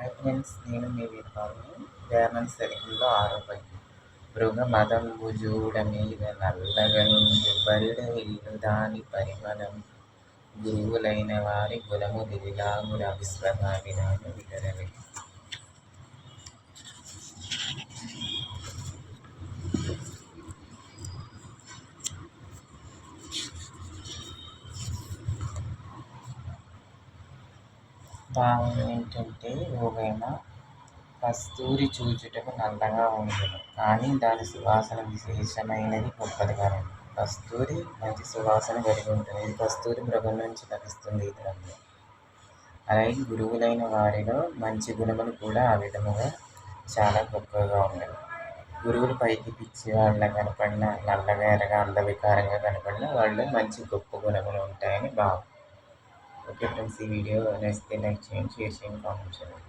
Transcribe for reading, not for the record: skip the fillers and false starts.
Hi friends, నేను మీ వీరబాబుని. వేమన శతకంలో 6వ పద్యం. మృగమదంబు జూడ మీద నల్లగనుండు బరిడ ఇల్లు దాని పరిమళం గురువులైన వారి గుణము దివిలాగుడ విశ్వదాభిరామ విగరవే. భావం ఏంటంటే, ఓవేమ కస్తూరి చూచుటకు నల్లగా ఉండును, కానీ దాని సువాసన విశేషమైనది, గొప్పది కలదు. కస్తూరి మంచి సువాసన కలిగి ఉంటుంది. ఇది కస్తూరి మృగం నుంచి లభిస్తుంది ఈ ద్రవ్యం. అలాగే గురువులైన వారిలో మంచి గుణములు కూడా ఆ విధముగా చాలా గొప్పగా ఉన్నాయి. గురువులు పైకి పిచ్చి వాళ్ళ కనపడిన, నల్లగా ఎరగా అందవికారంగా కనపడిన వాళ్ళు మంచి గొప్ప గుణములు ఉంటాయని భావం. ఓకే ఫ్రెండ్స్, ఈ వీడియో నచ్చితే లైక్ చేయండి, షేర్ చేయండి, కామెంట్ చేయండి.